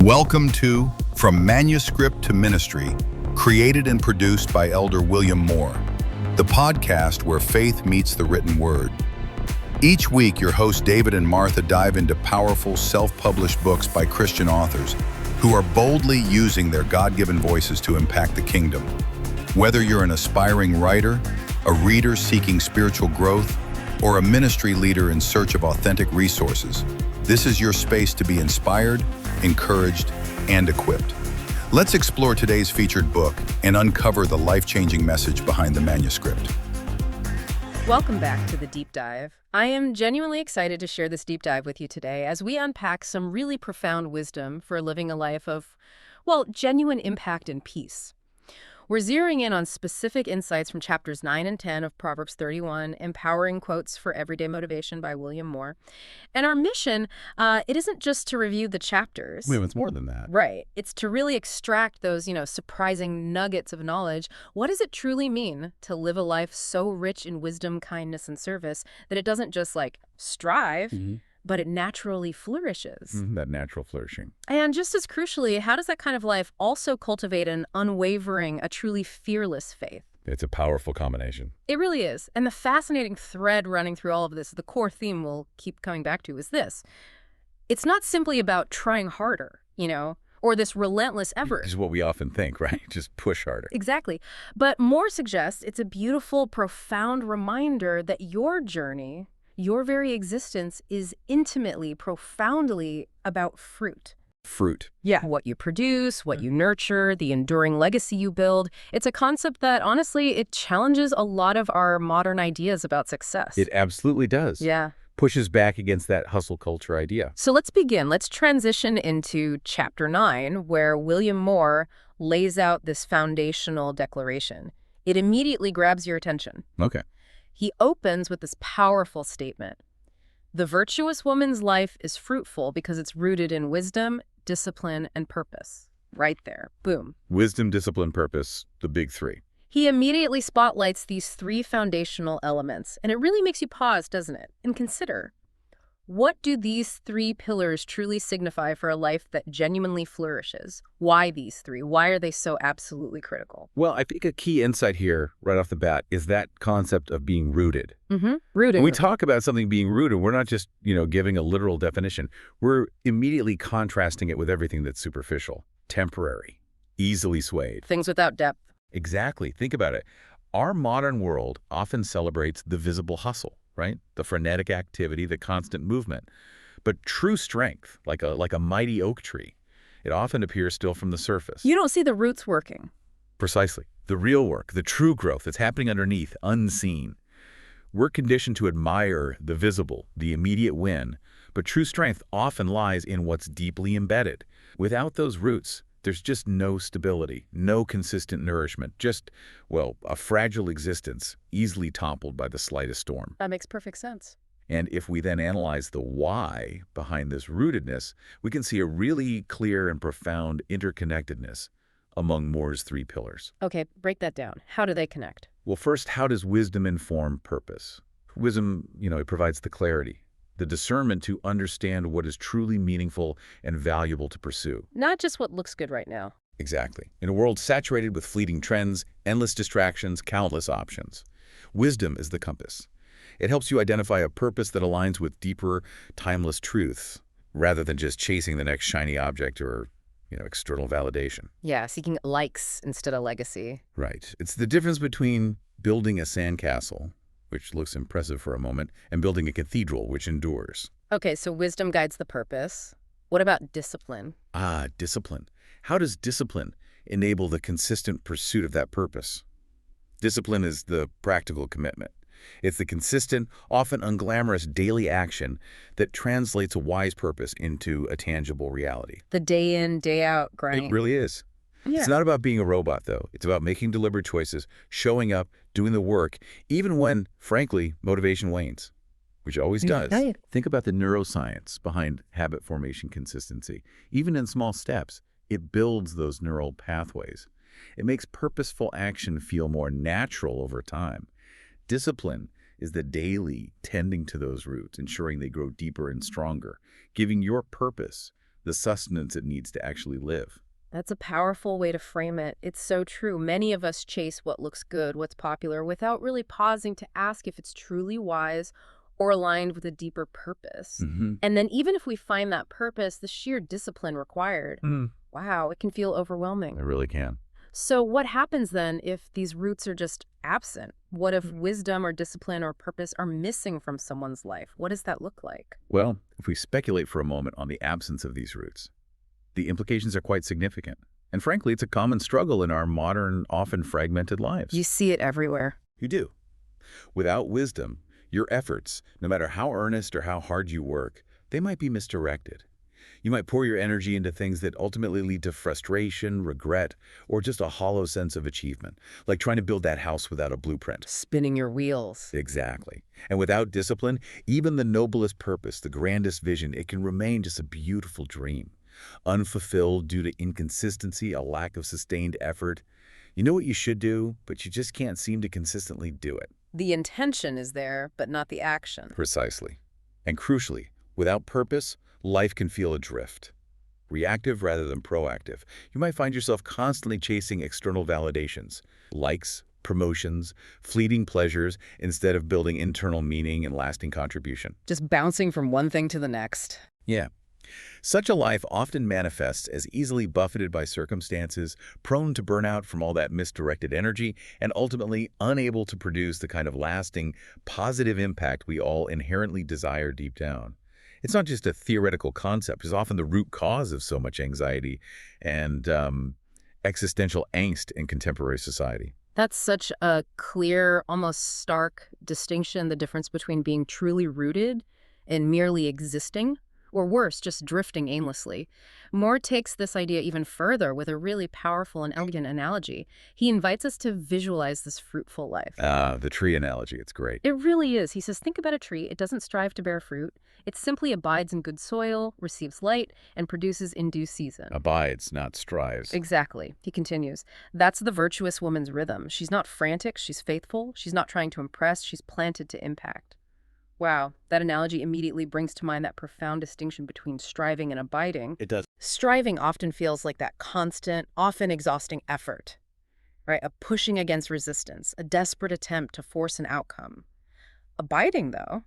Welcome to From Manuscript to Ministry, created and produced by Elder William Moore, the podcast where faith meets the written word. Each week, your hosts David and Martha dive into powerful, self-published books by Christian authors who are boldly using their God-given voices to impact the kingdom. Whether you're an aspiring writer, a reader seeking spiritual growth, or a ministry leader in search of authentic resources, this is your space to be inspired, encouraged, and equipped. Let's explore today's featured book and uncover the life-changing message behind the manuscript. Welcome back to the Deep Dive. I am genuinely excited to share this deep dive with you today as we unpack some really profound wisdom for living a life of, genuine impact and peace. We're zeroing in on specific insights from chapters 9 and 10 of Proverbs 31, Empowering Quotes for Everyday Motivation by William Moore. And our mission, it isn't just to review the chapters. Wait, it's more than that. Right. It's to really extract those, surprising nuggets of knowledge. What does it truly mean to live a life so rich in wisdom, kindness, and service that it doesn't just, strive, but it naturally flourishes? That natural flourishing. And just as crucially, how does that kind of life also cultivate an unwavering, a truly fearless faith? It's a powerful combination. It really is. And the fascinating thread running through all of this, the core theme we'll keep coming back to, is this. It's not simply about trying harder, or this relentless effort. Which is what we often think, right? Just push harder. Exactly. But Moore suggests it's a beautiful, profound reminder that your journey, your very existence, is intimately, profoundly about fruit. Fruit. Yeah. What you produce, what you nurture, the enduring legacy you build. It's a concept that, honestly, it challenges a lot of our modern ideas about success. It absolutely does. Yeah. Pushes back against that hustle culture idea. So let's begin. Let's transition into chapter 9, where William Moore lays out this foundational declaration. It immediately grabs your attention. Okay. He opens with this powerful statement. The virtuous woman's life is fruitful because it's rooted in wisdom, discipline, and purpose. Right there. Boom. Wisdom, discipline, purpose, the big three. He immediately spotlights these three foundational elements, and it really makes you pause, doesn't it? And consider, what do these three pillars truly signify for a life that genuinely flourishes? Why these three? Why are they so absolutely critical? Well, I think a key insight here, right off the bat, is that concept of being rooted. Rooted. When we talk about something being rooted, we're not just, giving a literal definition. We're immediately contrasting it with everything that's superficial, temporary, easily swayed. Things without depth. Exactly. Think about it. Our modern world often celebrates the visible hustle, right? The frenetic activity, the constant movement. But true strength, like a mighty oak tree, it often appears still from the surface. You don't see the roots working. Precisely. The real work, the true growth that's happening underneath, unseen. We're conditioned to admire the visible, the immediate win, but true strength often lies in what's deeply embedded. Without those roots, there's just no stability, no consistent nourishment, just, a fragile existence, easily toppled by the slightest storm. That makes perfect sense. And if we then analyze the why behind this rootedness, we can see a really clear and profound interconnectedness among Moore's three pillars. Okay, break that down. How do they connect? Well, first, how does wisdom inform purpose? Wisdom, it provides the clarity, the discernment to understand what is truly meaningful and valuable to pursue. Not just what looks good right now. Exactly. In a world saturated with fleeting trends, endless distractions, countless options, wisdom is the compass. It helps you identify a purpose that aligns with deeper, timeless truths, rather than just chasing the next shiny object or, external validation. Yeah, seeking likes instead of legacy. Right. It's the difference between building a sandcastle, which looks impressive for a moment, and building a cathedral, which endures. Okay, so wisdom guides the purpose. What about discipline? Discipline. How does discipline enable the consistent pursuit of that purpose? Discipline is the practical commitment. It's the consistent, often unglamorous daily action that translates a wise purpose into a tangible reality. The day in, day out grind. It really is. Yeah. It's not about being a robot, though. It's about making deliberate choices, showing up, doing the work, even when, frankly, motivation wanes, which always does. Right. Think about the neuroscience behind habit formation consistency. Even in small steps, it builds those neural pathways. It makes purposeful action feel more natural over time. Discipline is the daily tending to those roots, ensuring they grow deeper and stronger, giving your purpose the sustenance it needs to actually live. That's a powerful way to frame it. It's so true. Many of us chase what looks good, what's popular, without really pausing to ask if it's truly wise or aligned with a deeper purpose. Mm-hmm. And then even if we find that purpose, the sheer discipline required, wow, it can feel overwhelming. It really can. So what happens then if these roots are just absent? What if wisdom or discipline or purpose are missing from someone's life? What does that look like? Well, if we speculate for a moment on the absence of these roots, the implications are quite significant. And frankly, it's a common struggle in our modern, often fragmented lives. You see it everywhere. You do. Without wisdom, your efforts, no matter how earnest or how hard you work, they might be misdirected. You might pour your energy into things that ultimately lead to frustration, regret, or just a hollow sense of achievement, like trying to build that house without a blueprint. Spinning your wheels. Exactly. And without discipline, even the noblest purpose, the grandest vision, it can remain just a beautiful dream, unfulfilled due to inconsistency, a lack of sustained effort. You know what you should do, but you just can't seem to consistently do it. The intention is there, but not the action. Precisely. And crucially, without purpose, life can feel adrift, reactive rather than proactive. You might find yourself constantly chasing external validations, likes, promotions, fleeting pleasures, instead of building internal meaning and lasting contribution. Just bouncing from one thing to the next. Yeah. Such a life often manifests as easily buffeted by circumstances, prone to burnout from all that misdirected energy, and ultimately unable to produce the kind of lasting, positive impact we all inherently desire deep down. It's not just a theoretical concept. It's often the root cause of so much anxiety and existential angst in contemporary society. That's such a clear, almost stark distinction, the difference between being truly rooted and merely existing, or worse, just drifting aimlessly. Moore takes this idea even further with a really powerful and elegant analogy. He invites us to visualize this fruitful life. The tree analogy, it's great. It really is. He says, think about a tree. It doesn't strive to bear fruit. It simply abides in good soil, receives light, and produces in due season. Abides, not strives. Exactly. He continues, that's the virtuous woman's rhythm. She's not frantic, she's faithful. She's not trying to impress, she's planted to impact. Wow, that analogy immediately brings to mind that profound distinction between striving and abiding. It does. Striving often feels like that constant, often exhausting effort, right? A pushing against resistance, a desperate attempt to force an outcome. Abiding, though,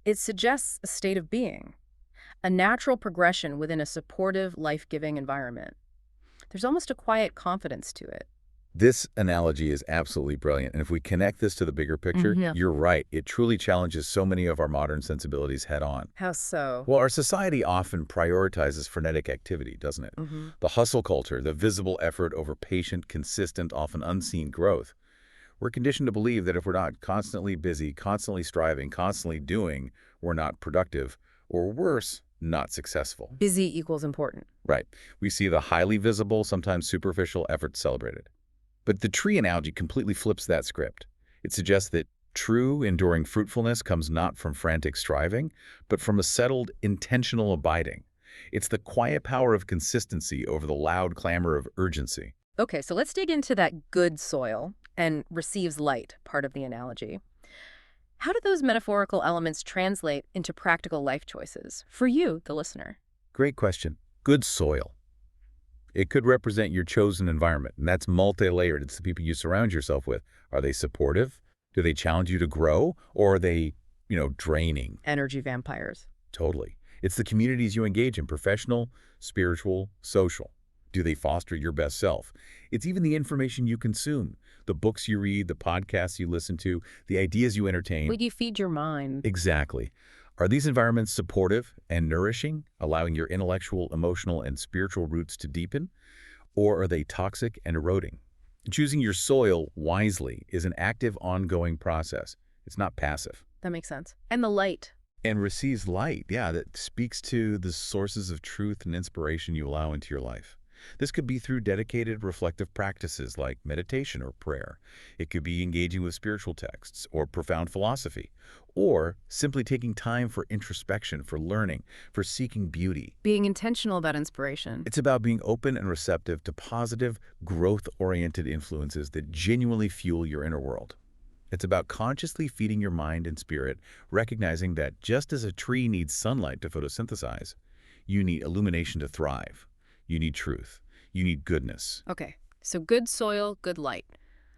it suggests a state of being, a natural progression within a supportive, life-giving environment. There's almost a quiet confidence to it. This analogy is absolutely brilliant. And if we connect this to the bigger picture, you're right. It truly challenges so many of our modern sensibilities head on. How so? Well, our society often prioritizes frenetic activity, doesn't it? The hustle culture, the visible effort over patient, consistent, often unseen growth. We're conditioned to believe that if we're not constantly busy, constantly striving, constantly doing, we're not productive, or worse, not successful. Busy equals important. Right. We see the highly visible, sometimes superficial efforts celebrated. But the tree analogy completely flips that script. It suggests that true, enduring fruitfulness comes not from frantic striving, but from a settled, intentional abiding. It's the quiet power of consistency over the loud clamor of urgency. Okay, so let's dig into that good soil and receives light part of the analogy. How do those metaphorical elements translate into practical life choices for you, the listener? Great question. Good soil. It could represent your chosen environment, and that's multi-layered. It's the people you surround yourself with. Are they supportive? Do they challenge you to grow? Or are they, draining? Energy vampires. Totally. It's the communities you engage in, professional, spiritual, social. Do they foster your best self? It's even the information you consume, the books you read, the podcasts you listen to, the ideas you entertain. Would you feed your mind? Exactly. Are these environments supportive and nourishing, allowing your intellectual, emotional, and spiritual roots to deepen? Or are they toxic and eroding? Choosing your soil wisely is an active, ongoing process. It's not passive. That makes sense. And the light. And receives light, that speaks to the sources of truth and inspiration you allow into your life. This could be through dedicated reflective practices like meditation or prayer. It could be engaging with spiritual texts or profound philosophy, or simply taking time for introspection, for learning, for seeking beauty. Being intentional about inspiration. It's about being open and receptive to positive, growth-oriented influences that genuinely fuel your inner world. It's about consciously feeding your mind and spirit, recognizing that just as a tree needs sunlight to photosynthesize, You need illumination to thrive. You need truth. You need goodness. Okay, so good soil, good light.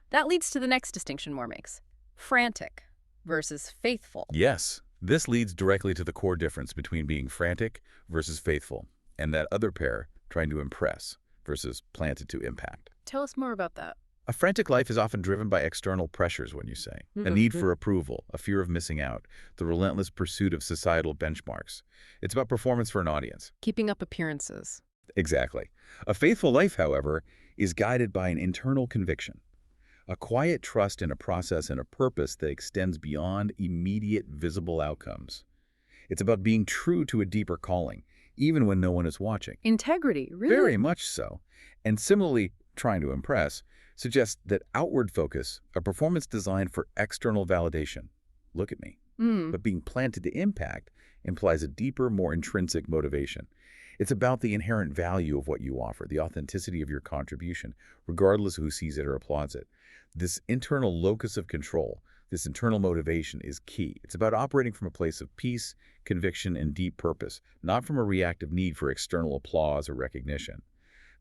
That leads to the next distinction Moore makes. Frantic versus faithful. Yes, this leads directly to the core difference between being frantic versus faithful, and that other pair, trying to impress versus planted to impact. Tell us more about that. A frantic life is often driven by external pressures, when you say. A need for approval, a fear of missing out, the relentless pursuit of societal benchmarks. It's about performance for an audience. Keeping up appearances. Exactly. A faithful life, however, is guided by an internal conviction, a quiet trust in a process and a purpose that extends beyond immediate visible outcomes. It's about being true to a deeper calling, even when no one is watching. Integrity, really? Very much so. And similarly, trying to impress suggests that outward focus, a performance designed for external validation, look at me, but being planted to impact implies a deeper, more intrinsic motivation. It's about the inherent value of what you offer, the authenticity of your contribution, regardless of who sees it or applauds it. This internal locus of control, this internal motivation is key. It's about operating from a place of peace, conviction, and deep purpose, not from a reactive need for external applause or recognition.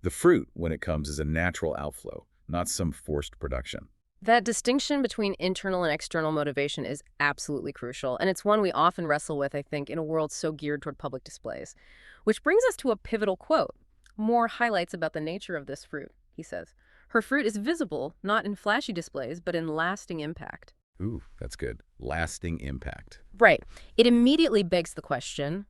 The fruit, when it comes, is a natural outflow, not some forced production. That distinction between internal and external motivation is absolutely crucial, and it's one we often wrestle with, I think, in a world so geared toward public displays. Which brings us to a pivotal quote. Moore highlights about the nature of this fruit. He says, "Her fruit is visible, not in flashy displays, but in lasting impact." Ooh, that's good. Lasting impact. Right. It immediately begs the question,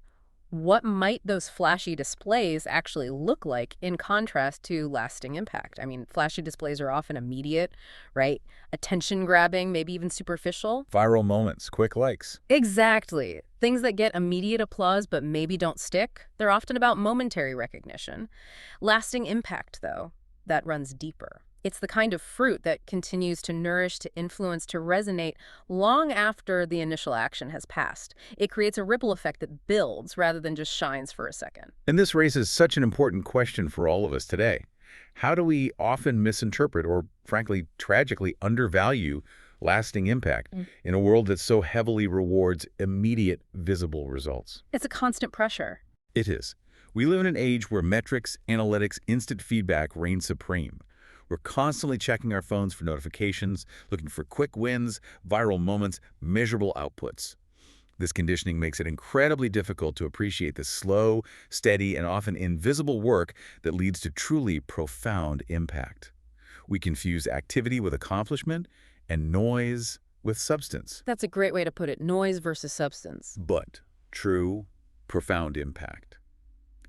what might those flashy displays actually look like in contrast to lasting impact? I mean, flashy displays are often immediate, right? Attention-grabbing, maybe even superficial. Viral moments, quick likes. Exactly. Things that get immediate applause but maybe don't stick. They're often about momentary recognition. Lasting impact, though, that runs deeper. It's the kind of fruit that continues to nourish, to influence, to resonate long after the initial action has passed. It creates a ripple effect that builds rather than just shines for a second. And this raises such an important question for all of us today. How do we often misinterpret or, frankly, tragically undervalue lasting impact in a world that so heavily rewards immediate, visible results? It's a constant pressure. It is. We live in an age where metrics, analytics, instant feedback reign supreme. We're constantly checking our phones for notifications, looking for quick wins, viral moments, measurable outputs. This conditioning makes it incredibly difficult to appreciate the slow, steady, and often invisible work that leads to truly profound impact. We confuse activity with accomplishment and noise with substance. That's a great way to put it, noise versus substance. But true, profound impact.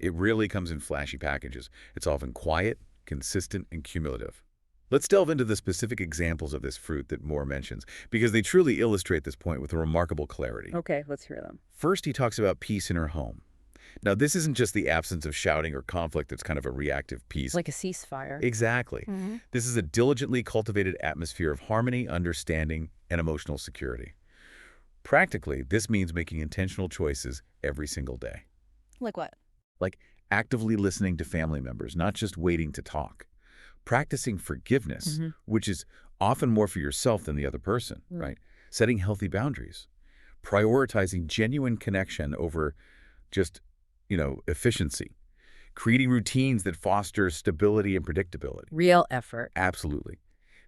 It really comes in flashy packages. It's often quiet, consistent, and cumulative. Let's delve into the specific examples of this fruit that Moore mentions, because they truly illustrate this point with a remarkable clarity. Okay, let's hear them. First, he talks about peace in her home. Now, this isn't just the absence of shouting or conflict that's kind of a reactive peace. Like a ceasefire. Exactly. This is a diligently cultivated atmosphere of harmony, understanding, and emotional security. Practically, this means making intentional choices every single day. Like what? Like actively listening to family members, not just waiting to talk. Practicing forgiveness, which is often more for yourself than the other person, right? Setting healthy boundaries. Prioritizing genuine connection over just, efficiency. Creating routines that foster stability and predictability. Real effort. Absolutely.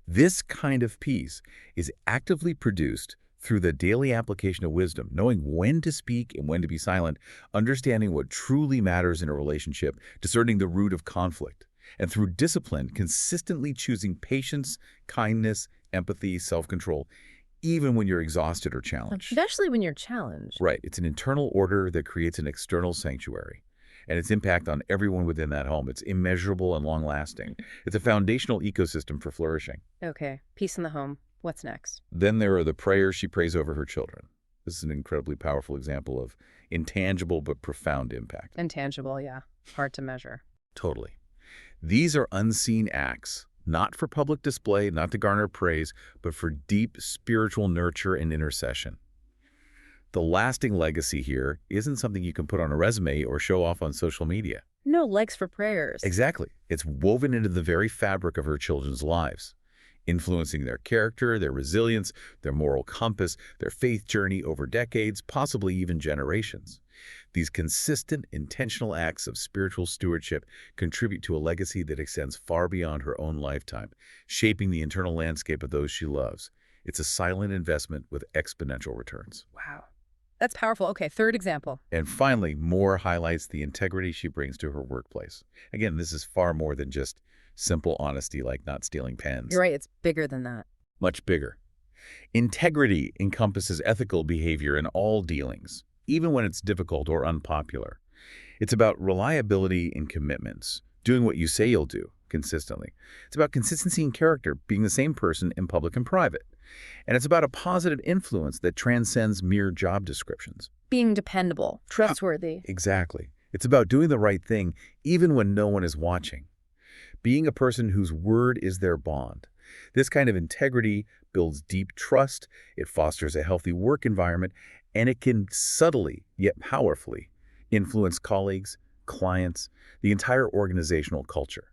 This kind of peace is actively produced through the daily application of wisdom, knowing when to speak and when to be silent, understanding what truly matters in a relationship, discerning the root of conflict, and through discipline, consistently choosing patience, kindness, empathy, self-control, even when you're exhausted or challenged. Especially when you're challenged. Right. It's an internal order that creates an external sanctuary, and its impact on everyone within that home. It's immeasurable and long-lasting. It's a foundational ecosystem for flourishing. Okay, peace in the home. What's next? Then there are the prayers she prays over her children. This is an incredibly powerful example of intangible but profound impact. Intangible, yeah. Hard to measure. Totally. These are unseen acts, not for public display, not to garner praise, but for deep spiritual nurture and intercession. The lasting legacy here isn't something you can put on a resume or show off on social media. No legs for prayers. Exactly. It's woven into the very fabric of her children's lives, influencing their character, their resilience, their moral compass, their faith journey over decades, possibly even generations. These consistent, intentional acts of spiritual stewardship contribute to a legacy that extends far beyond her own lifetime, shaping the internal landscape of those she loves. It's a silent investment with exponential returns. Wow. That's powerful. Okay, third example. And finally, Moore highlights the integrity she brings to her workplace. Again, this is far more than just simple honesty like not stealing pens. You're right, it's bigger than that. Much bigger. Integrity encompasses ethical behavior in all dealings, even when it's difficult or unpopular. It's about reliability in commitments, doing what you say you'll do consistently. It's about consistency in character, being the same person in public and private. And it's about a positive influence that transcends mere job descriptions. Being dependable, trustworthy. Exactly. It's about doing the right thing even when no one is watching. Being a person whose word is their bond. This kind of integrity builds deep trust, it fosters a healthy work environment, and it can subtly, yet powerfully, influence colleagues, clients, the entire organizational culture.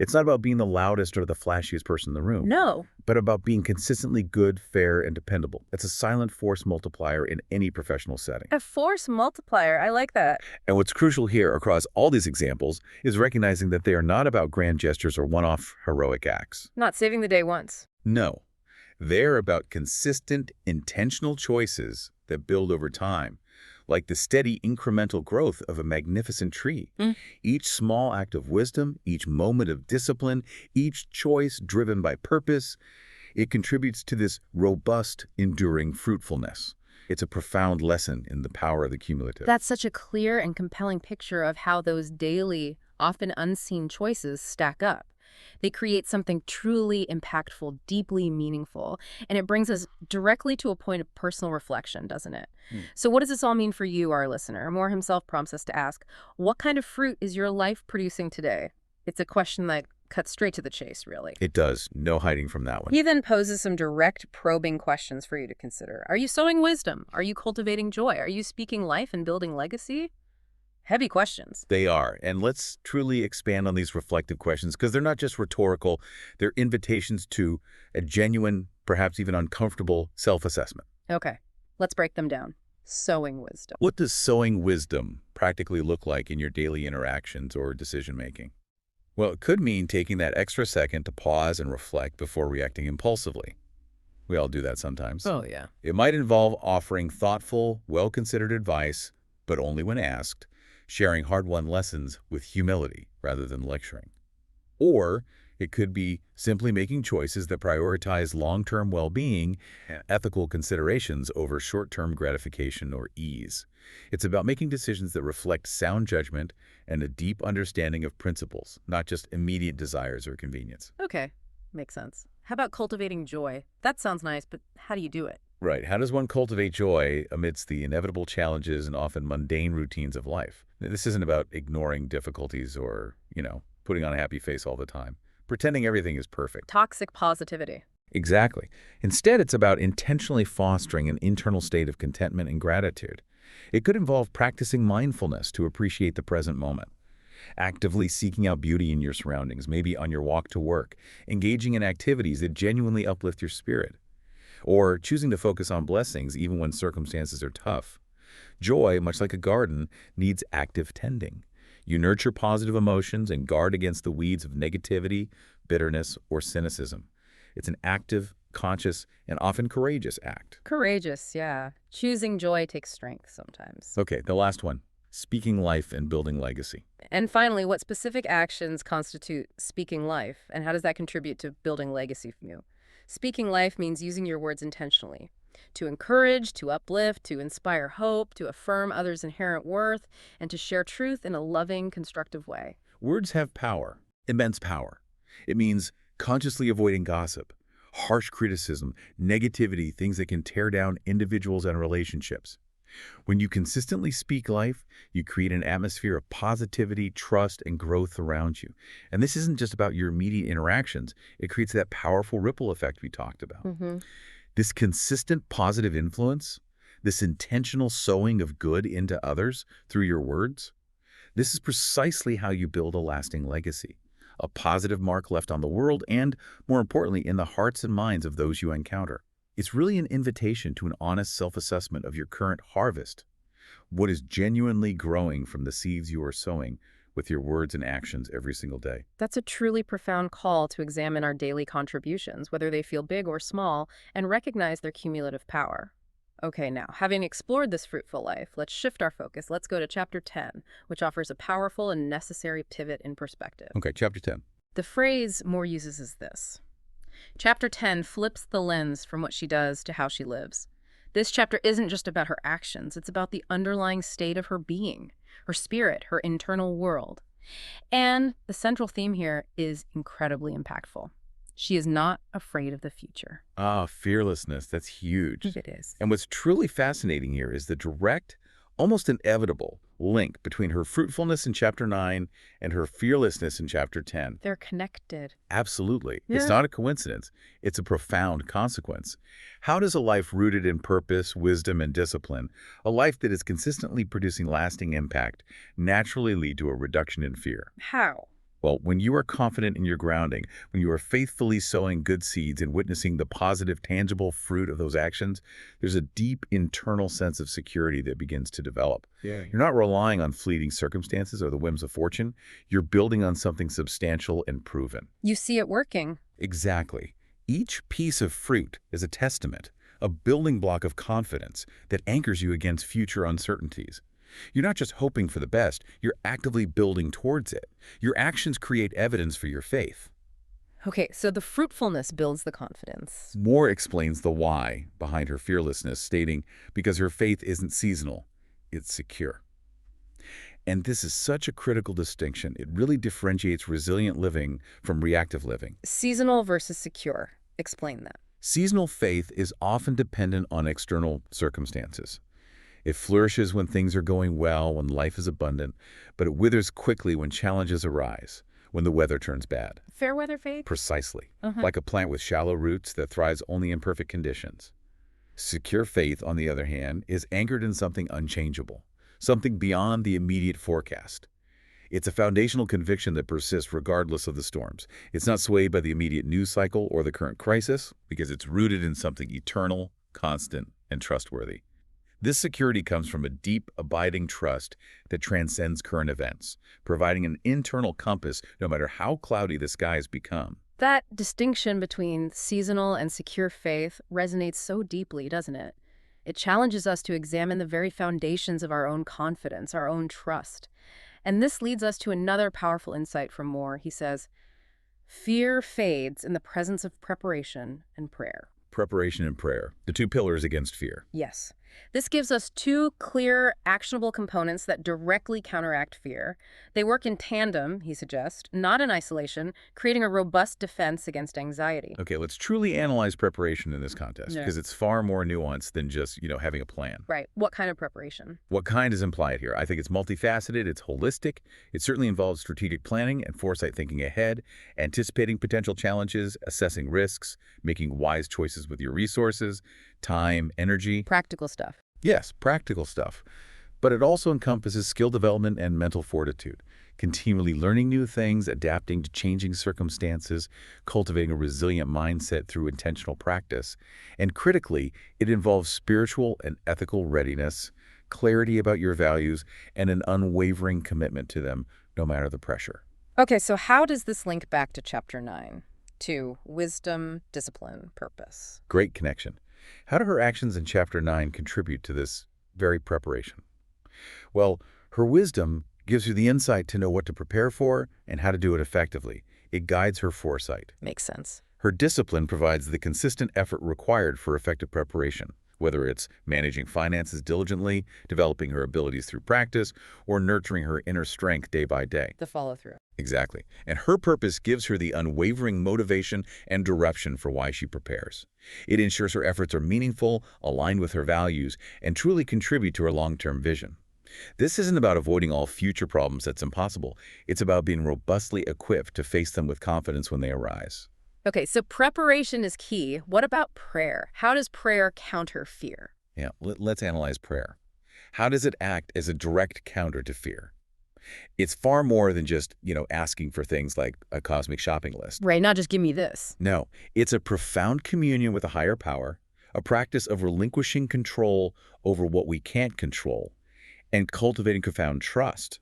It's not about being the loudest or the flashiest person in the room. No. But about being consistently good, fair, and dependable. It's a silent force multiplier in any professional setting. A force multiplier. I like that. And what's crucial here across all these examples is recognizing that they are not about grand gestures or one-off heroic acts. Not saving the day once. No. They're about consistent, intentional choices that build over time, like the steady incremental growth of a magnificent tree. Each small act of wisdom, each moment of discipline, each choice driven by purpose, it contributes to this robust, enduring fruitfulness. It's a profound lesson in the power of the cumulative. That's such a clear and compelling picture of how those daily, often unseen choices stack up. They create something truly impactful, deeply meaningful, and it brings us directly to a point of personal reflection, doesn't it? So what does this all mean for you, our listener? Moore himself prompts us to ask, what kind of fruit is your life producing today? It's a question that cuts straight to the chase, really. It does. No hiding from that one. He then poses some direct, probing questions for you to consider. Are you sowing wisdom? Are you cultivating joy? Are you speaking life and building legacy? Heavy questions. They are. And let's truly expand on these reflective questions because they're not just rhetorical. They're invitations to a genuine, perhaps even uncomfortable self-assessment. Okay, let's break them down. Sowing wisdom. What does sowing wisdom practically look like in your daily interactions or decision-making? Well, it could mean taking that extra second to pause and reflect before reacting impulsively. We all do that sometimes. Oh, yeah. It might involve offering thoughtful, well-considered advice, but only when asked, sharing hard-won lessons with humility rather than lecturing. Or it could be simply making choices that prioritize long-term well-being and ethical considerations over short-term gratification or ease. It's about making decisions that reflect sound judgment and a deep understanding of principles, not just immediate desires or convenience. Okay, makes sense. How about cultivating joy? That sounds nice, but how do you do it? Right. How does one cultivate joy amidst the inevitable challenges and often mundane routines of life? This isn't about ignoring difficulties or, putting on a happy face all the time, pretending everything is perfect. Toxic positivity. Exactly. Instead, it's about intentionally fostering an internal state of contentment and gratitude. It could involve practicing mindfulness to appreciate the present moment, actively seeking out beauty in your surroundings, maybe on your walk to work, engaging in activities that genuinely uplift your spirit, or choosing to focus on blessings even when circumstances are tough. Joy, much like a garden, needs active tending. You nurture positive emotions and guard against the weeds of negativity, bitterness, or cynicism. It's an active, conscious, and often courageous act. Courageous, yeah. Choosing joy takes strength sometimes. Okay, the last one. Speaking life and building legacy. And finally, what specific actions constitute speaking life, and how does that contribute to building legacy from you? Speaking life means using your words intentionally. To encourage, to uplift, to inspire hope, to affirm others' inherent worth, and to share truth in a loving, constructive way. Words have power, immense power. It means consciously avoiding gossip, harsh criticism, negativity, things that can tear down individuals and relationships. When you consistently speak life, you create an atmosphere of positivity, trust, and growth around you. And this isn't just about your immediate interactions. It creates that powerful ripple effect we talked about. This consistent positive influence, this intentional sowing of good into others through your words, this is precisely how you build a lasting legacy, a positive mark left on the world and, more importantly, in the hearts and minds of those you encounter. It's really an invitation to an honest self-assessment of your current harvest. What is genuinely growing from the seeds you are sowing with your words and actions every single day? That's a truly profound call to examine our daily contributions, whether they feel big or small, and recognize their cumulative power. Okay, now, having explored this fruitful life, let's shift our focus. Let's go to chapter 10, which offers a powerful and necessary pivot in perspective. Okay, chapter 10. The phrase Moore uses is this. Chapter 10 flips the lens from what she does to how she lives. This chapter isn't just about her actions, it's about the underlying state of her being, her spirit, her internal world. And the central theme here is incredibly impactful. She is not afraid of the future. Ah, fearlessness. That's huge. It is. And what's truly fascinating here is the direct, almost inevitable link between her fruitfulness in chapter 9 and her fearlessness in chapter 10. They're connected. Absolutely. Yeah. It's not a coincidence. It's a profound consequence. How does a life rooted in purpose, wisdom, and discipline, a life that is consistently producing lasting impact, naturally lead to a reduction in fear? How? Well, when you are confident in your grounding, when you are faithfully sowing good seeds and witnessing the positive, tangible fruit of those actions, there's a deep internal sense of security that begins to develop. You're not relying on fleeting circumstances or the whims of fortune. You're building on something substantial and proven. You see it working. Exactly. Each piece of fruit is a testament, a building block of confidence that anchors you against future uncertainties. You're not just hoping for the best, you're actively building towards it. Your actions create evidence for your faith. Okay, so the fruitfulness builds the confidence. Moore explains the why behind her fearlessness, stating, because her faith isn't seasonal, it's secure. And this is such a critical distinction. It really differentiates resilient living from reactive living. Seasonal versus secure. Explain that. Seasonal faith is often dependent on external circumstances. It flourishes when things are going well, when life is abundant, but it withers quickly when challenges arise, when the weather turns bad. Fair weather faith? Precisely. Like a plant with shallow roots that thrives only in perfect conditions. Secure faith, on the other hand, is anchored in something unchangeable, something beyond the immediate forecast. It's a foundational conviction that persists regardless of the storms. It's not swayed by the immediate news cycle or the current crisis, because it's rooted in something eternal, constant, and trustworthy. This security comes from a deep, abiding trust that transcends current events, providing an internal compass no matter how cloudy the skies become. That distinction between seasonal and secure faith resonates so deeply, doesn't it? It challenges us to examine the very foundations of our own confidence, our own trust. And this leads us to another powerful insight from Moore. He says, fear fades in the presence of preparation and prayer. Preparation and prayer, the two pillars against fear. Yes. This gives us two clear, actionable components that directly counteract fear. They work in tandem, he suggests, not in isolation, creating a robust defense against anxiety. Okay, let's truly analyze preparation in this context, because it's far more nuanced than just, having a plan. Right. What kind of preparation? What kind is implied here? I think it's multifaceted, it's holistic. It certainly involves strategic planning and foresight thinking ahead, anticipating potential challenges, assessing risks, making wise choices with your resources, time, energy. Practical stuff. Yes, practical stuff. But it also encompasses skill development and mental fortitude, continually learning new things, adapting to changing circumstances, cultivating a resilient mindset through intentional practice. And critically, it involves spiritual and ethical readiness, clarity about your values, and an unwavering commitment to them, no matter the pressure. Okay, so how does this link back to chapter 9? To wisdom, discipline, purpose? Great connection. How do her actions in chapter 9 contribute to this very preparation? Well, her wisdom gives her the insight to know what to prepare for and how to do it effectively. It guides her foresight. Makes sense. Her discipline provides the consistent effort required for effective preparation, whether it's managing finances diligently, developing her abilities through practice, or nurturing her inner strength day by day. The follow-through. Exactly. And her purpose gives her the unwavering motivation and direction for why she prepares. It ensures her efforts are meaningful, aligned with her values, and truly contribute to her long-term vision. This isn't about avoiding all future problems that's impossible. It's about being robustly equipped to face them with confidence when they arise. Okay, so preparation is key. What about prayer? How does prayer counter fear? Yeah, let's analyze prayer. How does it act as a direct counter to fear? It's far more than just, asking for things like a cosmic shopping list. Right, not just give me this. No, it's a profound communion with a higher power, a practice of relinquishing control over what we can't control, and cultivating profound trust.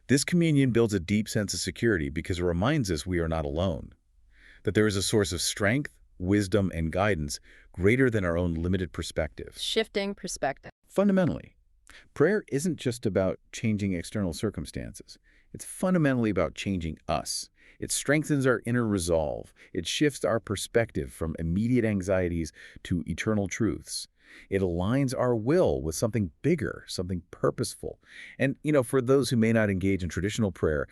This communion builds a deep sense of security because it reminds us we are not alone, that there is a source of strength, wisdom, and guidance greater than our own limited perspective. Shifting perspective. Fundamentally, prayer isn't just about changing external circumstances. It's fundamentally about changing us. It strengthens our inner resolve. It shifts our perspective from immediate anxieties to eternal truths. It aligns our will with something bigger, something purposeful. And, for those who may not engage in traditional prayer,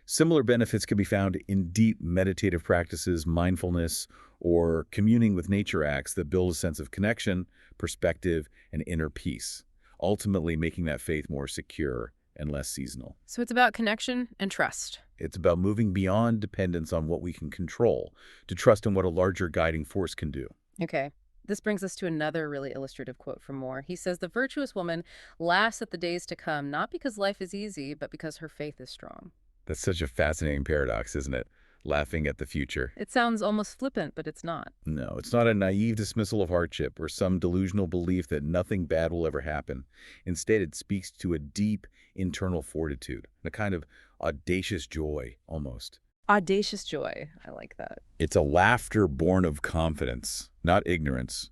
similar benefits can be found in deep meditative practices, mindfulness, or communing with nature acts that build a sense of connection, perspective, and inner peace, ultimately making that faith more secure and less seasonal. So it's about connection and trust. It's about moving beyond dependence on what we can control to trust in what a larger guiding force can do. Okay. This brings us to another really illustrative quote from Moore. He says, "The virtuous woman laughs at the days to come, not because life is easy, but because her faith is strong." That's such a fascinating paradox, isn't it? Laughing at the future. It sounds almost flippant, but it's not. No, it's not a naive dismissal of hardship or some delusional belief that nothing bad will ever happen. Instead, it speaks to a deep internal fortitude, a kind of audacious joy, almost. Audacious joy. I like that. It's a laughter born of confidence, not ignorance.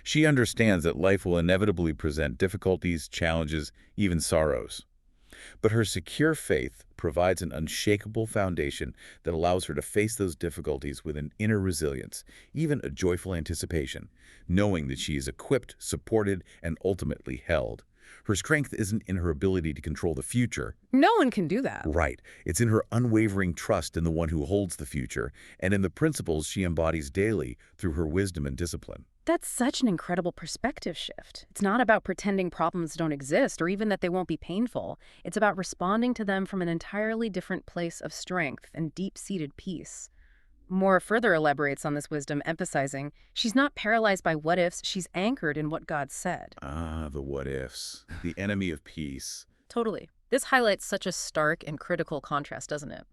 She understands that life will inevitably present difficulties, challenges, even sorrows. But her secure faith provides an unshakable foundation that allows her to face those difficulties with an inner resilience, even a joyful anticipation, knowing that she is equipped, supported, and ultimately held. Her strength isn't in her ability to control the future. No one can do that. Right. It's in her unwavering trust in the one who holds the future and in the principles she embodies daily through her wisdom and discipline. That's such an incredible perspective shift. It's not about pretending problems don't exist or even that they won't be painful. It's about responding to them from an entirely different place of strength and deep-seated peace. Moore further elaborates on this wisdom, emphasizing she's not paralyzed by what-ifs, she's anchored in what God said. Ah, the what-ifs. The enemy of peace. Totally. This highlights such a stark and critical contrast, doesn't it?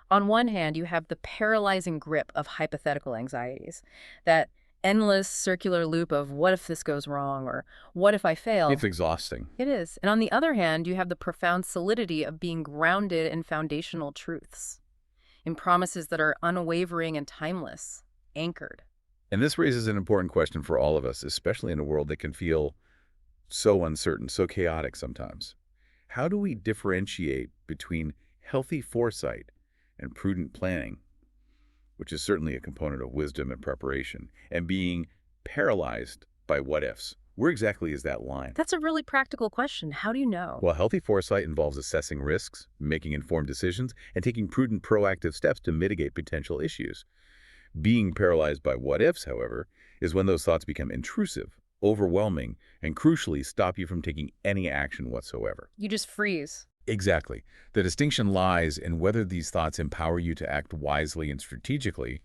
On one hand, you have the paralyzing grip of hypothetical anxieties, that endless circular loop of what if this goes wrong or what if I fail? It's exhausting. It is. And on the other hand, you have the profound solidity of being grounded in foundational truths, in promises that are unwavering and timeless, anchored. And this raises an important question for all of us, especially in a world that can feel so uncertain, so chaotic sometimes. How do we differentiate between healthy foresight and prudent planning, which is certainly a component of wisdom and preparation, and being paralyzed by what-ifs? Where exactly is that line? That's a really practical question. How do you know? Well, healthy foresight involves assessing risks, making informed decisions, and taking prudent proactive steps to mitigate potential issues. Being paralyzed by what-ifs, however, is when those thoughts become intrusive, overwhelming, and crucially stop you from taking any action whatsoever. You just freeze. Exactly. The distinction lies in whether these thoughts empower you to act wisely and strategically,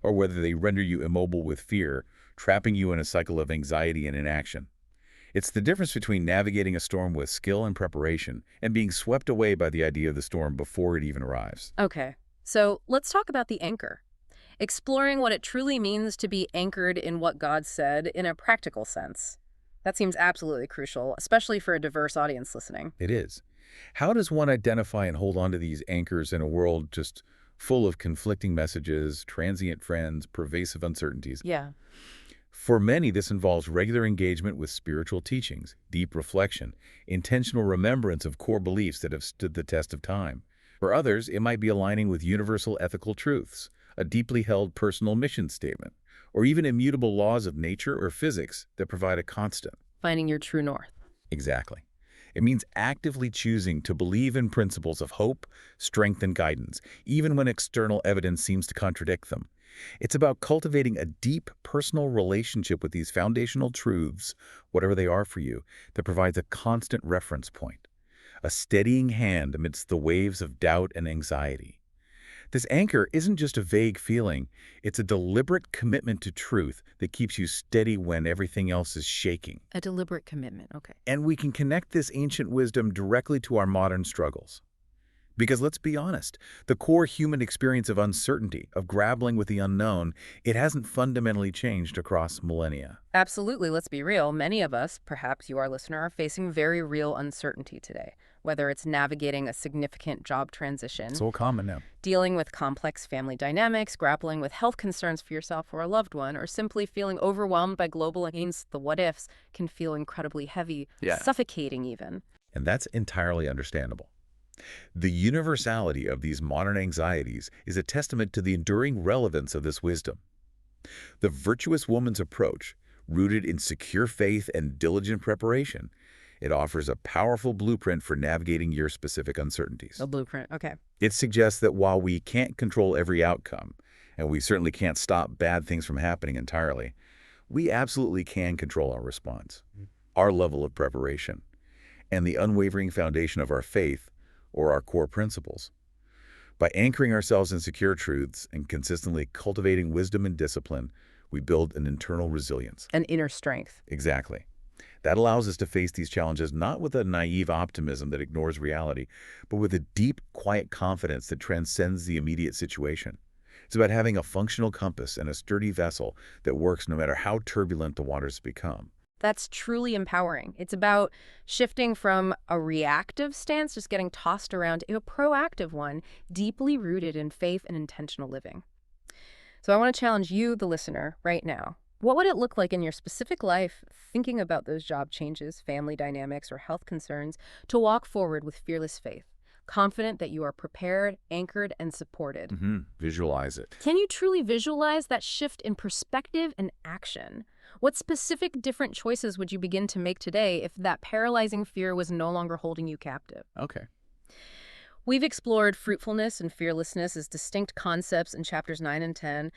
or whether they render you immobile with fear, trapping you in a cycle of anxiety and inaction. It's the difference between navigating a storm with skill and preparation and being swept away by the idea of the storm before it even arrives. Okay, so let's talk about the anchor. Exploring what it truly means to be anchored in what God said in a practical sense. That seems absolutely crucial, especially for a diverse audience listening. It is. How does one identify and hold on to these anchors in a world just full of conflicting messages, transient friends, pervasive uncertainties? Yeah. For many, this involves regular engagement with spiritual teachings, deep reflection, intentional remembrance of core beliefs that have stood the test of time. For others, it might be aligning with universal ethical truths, a deeply held personal mission statement, or even immutable laws of nature or physics that provide a constant. Finding your true north. Exactly. It means actively choosing to believe in principles of hope, strength, and guidance, even when external evidence seems to contradict them. It's about cultivating a deep personal relationship with these foundational truths, whatever they are for you, that provides a constant reference point, a steadying hand amidst the waves of doubt and anxiety. This anchor isn't just a vague feeling, it's a deliberate commitment to truth that keeps you steady when everything else is shaking. A deliberate commitment, okay. And we can connect this ancient wisdom directly to our modern struggles. Because let's be honest, the core human experience of uncertainty, of grappling with the unknown, it hasn't fundamentally changed across millennia. Absolutely, let's be real. Many of us, perhaps you, our listener, are facing very real uncertainty today, whether it's navigating a significant job transition, So common now. dealing with complex family dynamics, grappling with health concerns for yourself or a loved one, or simply feeling overwhelmed by global events. The what-ifs can feel incredibly heavy, suffocating even. And that's entirely understandable. The universality of these modern anxieties is a testament to the enduring relevance of this wisdom. The virtuous woman's approach, rooted in secure faith and diligent preparation, it offers a powerful blueprint for navigating your specific uncertainties. A blueprint, okay. It suggests that while we can't control every outcome, and we certainly can't stop bad things from happening entirely, we absolutely can control our response, our level of preparation, and the unwavering foundation of our faith or our core principles. By anchoring ourselves in secure truths and consistently cultivating wisdom and discipline, we build an internal resilience. An inner strength. Exactly. That allows us to face these challenges not with a naive optimism that ignores reality, but with a deep, quiet confidence that transcends the immediate situation. It's about having a functional compass and a sturdy vessel that works no matter how turbulent the waters become. That's truly empowering. It's about shifting from a reactive stance, just getting tossed around, to a proactive one, deeply rooted in faith and intentional living. So I want to challenge you, the listener, right now. What would it look like in your specific life, thinking about those job changes, family dynamics, or health concerns, to walk forward with fearless faith, confident that you are prepared, anchored, and supported? Visualize it. Can you truly visualize that shift in perspective and action? What specific different choices would you begin to make today if that paralyzing fear was no longer holding you captive? Okay. We've explored fruitfulness and fearlessness as distinct concepts in chapters 9 and 10,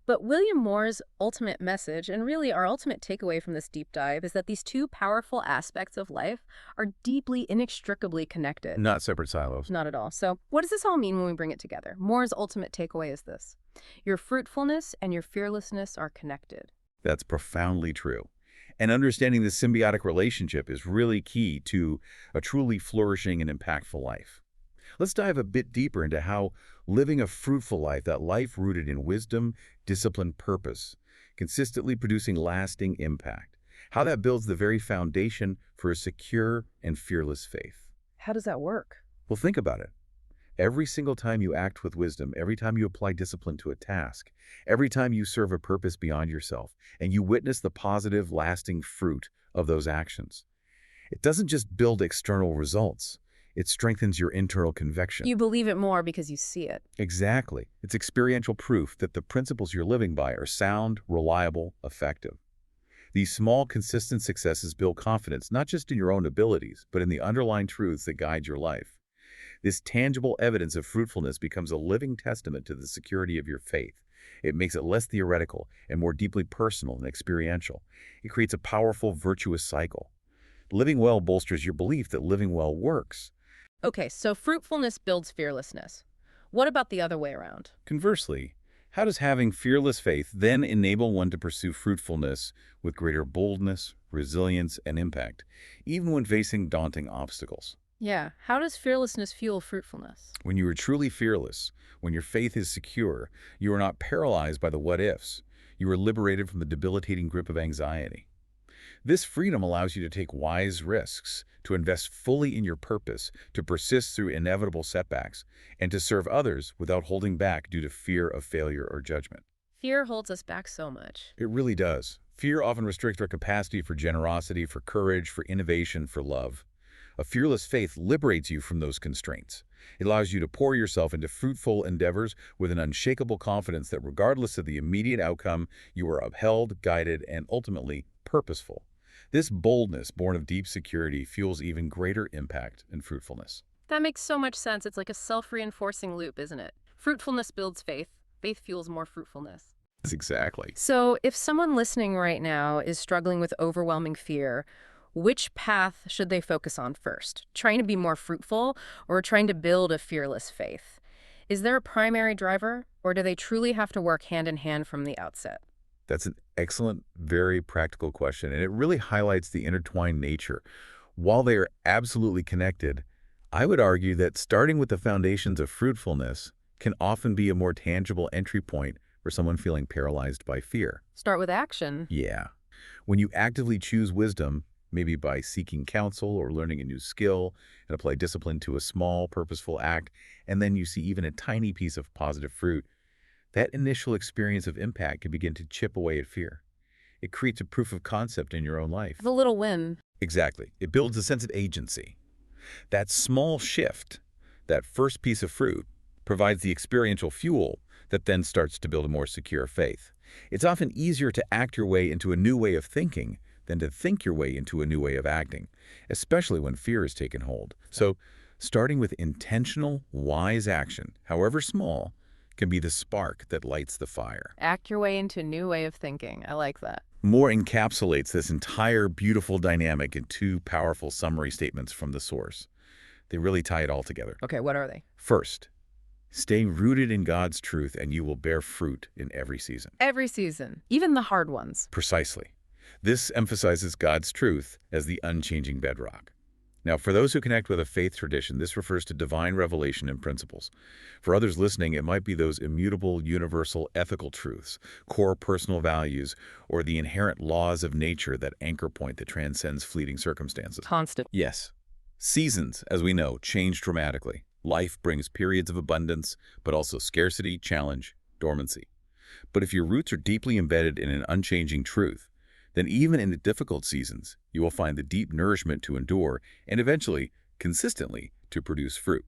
but William Moore's ultimate message, and really our ultimate takeaway from this deep dive, is that these two powerful aspects of life are deeply, inextricably connected. Not separate silos. Not at all. So what does this all mean when we bring it together? Moore's ultimate takeaway is this: your fruitfulness and your fearlessness are connected. That's profoundly true. And understanding this symbiotic relationship is really key to a truly flourishing and impactful life. Let's dive a bit deeper into how living a fruitful life, that life rooted in wisdom, discipline, purpose, consistently producing lasting impact, how that builds the very foundation for a secure and fearless faith. How does that work? Well, think about it. Every single time you act with wisdom, every time you apply discipline to a task, every time you serve a purpose beyond yourself, and you witness the positive, lasting fruit of those actions, it doesn't just build external results. It strengthens your internal conviction. You believe it more because you see it. Exactly. It's experiential proof that the principles you're living by are sound, reliable, effective. These small, consistent successes build confidence not just in your own abilities, but in the underlying truths that guide your life. This tangible evidence of fruitfulness becomes a living testament to the security of your faith. It makes it less theoretical and more deeply personal and experiential. It creates a powerful, virtuous cycle. Living well bolsters your belief that living well works. Okay, so fruitfulness builds fearlessness. What about the other way around? Conversely, how does having fearless faith then enable one to pursue fruitfulness with greater boldness, resilience, and impact, even when facing daunting obstacles? Yeah, how does fearlessness fuel fruitfulness? When you are truly fearless, when your faith is secure, you are not paralyzed by the what-ifs. You are liberated from the debilitating grip of anxiety. This freedom allows you to take wise risks, to invest fully in your purpose, to persist through inevitable setbacks, and to serve others without holding back due to fear of failure or judgment. Fear holds us back so much. It really does. Fear often restricts our capacity for generosity, for courage, for innovation, for love. A fearless faith liberates you from those constraints. It allows you to pour yourself into fruitful endeavors with an unshakable confidence that regardless of the immediate outcome, you are upheld, guided, and ultimately purposeful. This boldness, born of deep security, fuels even greater impact and fruitfulness. That makes so much sense. It's like a self-reinforcing loop, isn't it? Fruitfulness builds faith. Faith fuels more fruitfulness. Exactly. So if someone listening right now is struggling with overwhelming fear, which path should they focus on first? Trying to be more fruitful or trying to build a fearless faith? Is there a primary driver, or do they truly have to work hand in hand from the outset? That's an excellent, very practical question, and it really highlights the intertwined nature. While they are absolutely connected, I would argue that starting with the foundations of fruitfulness can often be a more tangible entry point for someone feeling paralyzed by fear. Start with action. Yeah. When you actively choose wisdom, maybe by seeking counsel or learning a new skill, and apply discipline to a small, purposeful act, and then you see even a tiny piece of positive fruit, that initial experience of impact can begin to chip away at fear. It creates a proof of concept in your own life. The little win. Exactly. It builds a sense of agency. That small shift, that first piece of fruit, provides the experiential fuel that then starts to build a more secure faith. It's often easier to act your way into a new way of thinking than to think your way into a new way of acting, especially when fear has taken hold. So, starting with intentional, wise action, however small, can be the spark that lights the fire. Act your way into a new way of thinking. I like that. Moore encapsulates this entire beautiful dynamic in two powerful summary statements from the source. They really tie it all together. Okay, what are they? First, stay rooted in God's truth and you will bear fruit in every season. Every season, even the hard ones. Precisely. This emphasizes God's truth as the unchanging bedrock. Now, for those who connect with a faith tradition, this refers to divine revelation and principles. For others listening, it might be those immutable, universal ethical truths, core personal values, or the inherent laws of nature that anchor point that transcends fleeting circumstances. Constant. Yes. Seasons, as we know, change dramatically. Life brings periods of abundance, but also scarcity, challenge, dormancy. But if your roots are deeply embedded in an unchanging truth, then even in the difficult seasons, you will find the deep nourishment to endure and eventually, consistently, to produce fruit.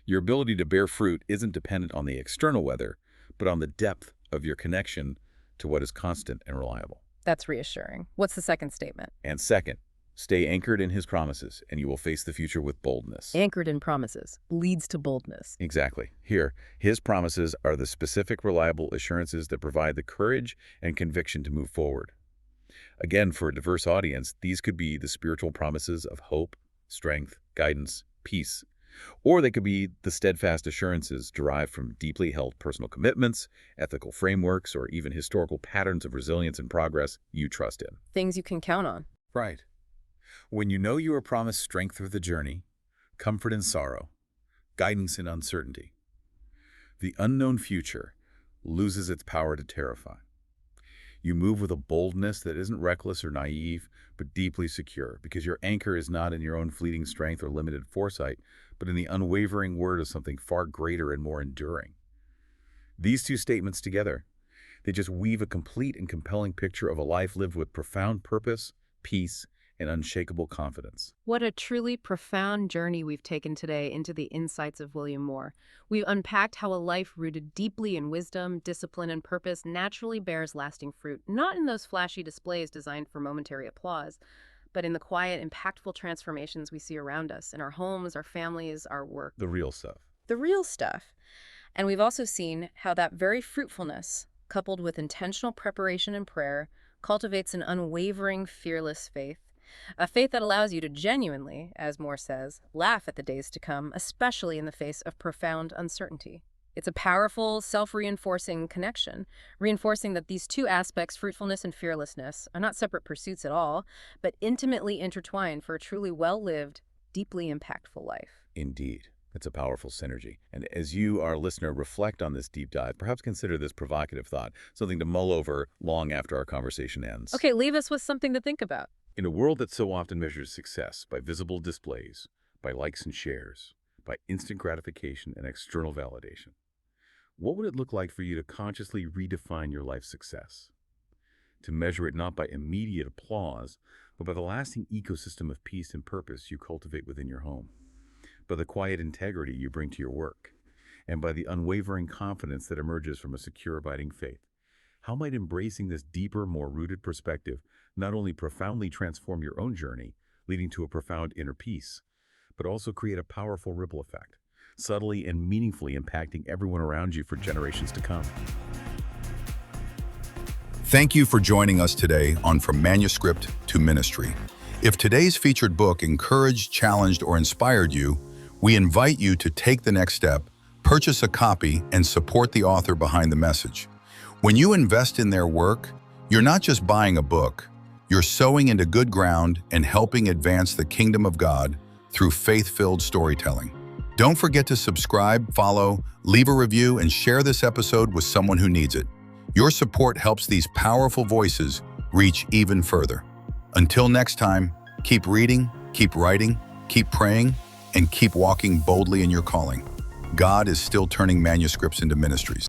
Your ability to bear fruit isn't dependent on the external weather, but on the depth of your connection to what is constant and reliable. That's reassuring. What's the second statement? And second, stay anchored in His promises, and you will face the future with boldness. Anchored in promises leads to boldness. Exactly. Here, His promises are the specific, reliable assurances that provide the courage and conviction to move forward. Again, for a diverse audience, these could be the spiritual promises of hope, strength, guidance, peace, or they could be the steadfast assurances derived from deeply held personal commitments, ethical frameworks, or even historical patterns of resilience and progress you trust in. Things you can count on. Right. When you know you are promised strength through the journey, comfort in sorrow, guidance in uncertainty, the unknown future loses its power to terrify. You move with a boldness that isn't reckless or naive, but deeply secure, because your anchor is not in your own fleeting strength or limited foresight, but in the unwavering word of something far greater and more enduring. These two statements together, they just weave a complete and compelling picture of a life lived with profound purpose, peace, and unshakable confidence. What a truly profound journey we've taken today into the insights of William Moore. We've unpacked how a life rooted deeply in wisdom, discipline, and purpose naturally bears lasting fruit, not in those flashy displays designed for momentary applause, but in the quiet, impactful transformations we see around us, in our homes, our families, our work. The real stuff. The real stuff. And we've also seen how that very fruitfulness, coupled with intentional preparation and prayer, cultivates an unwavering, fearless faith. A faith that allows you to genuinely, as Moore says, laugh at the days to come, especially in the face of profound uncertainty. It's a powerful, self-reinforcing connection, reinforcing that these two aspects, fruitfulness and fearlessness, are not separate pursuits at all, but intimately intertwined for a truly well-lived, deeply impactful life. Indeed. It's a powerful synergy. And as you, our listener, reflect on this deep dive, perhaps consider this provocative thought, something to mull over long after our conversation ends. Okay, leave us with something to think about. In a world that so often measures success by visible displays, by likes and shares, by instant gratification and external validation, what would it look like for you to consciously redefine your life's success? To measure it not by immediate applause, but by the lasting ecosystem of peace and purpose you cultivate within your home, by the quiet integrity you bring to your work, and by the unwavering confidence that emerges from a secure, abiding faith. How might embracing this deeper, more rooted perspective not only profoundly transform your own journey, leading to a profound inner peace, but also create a powerful ripple effect, subtly and meaningfully impacting everyone around you for generations to come? Thank you for joining us today on From Manuscript to Ministry. If today's featured book encouraged, challenged, or inspired you, we invite you to take the next step, purchase a copy, and support the author behind the message. When you invest in their work, you're not just buying a book, you're sowing into good ground and helping advance the kingdom of God through faith-filled storytelling. Don't forget to subscribe, follow, leave a review, and share this episode with someone who needs it. Your support helps these powerful voices reach even further. Until next time, keep reading, keep writing, keep praying, and keep walking boldly in your calling. God is still turning manuscripts into ministries.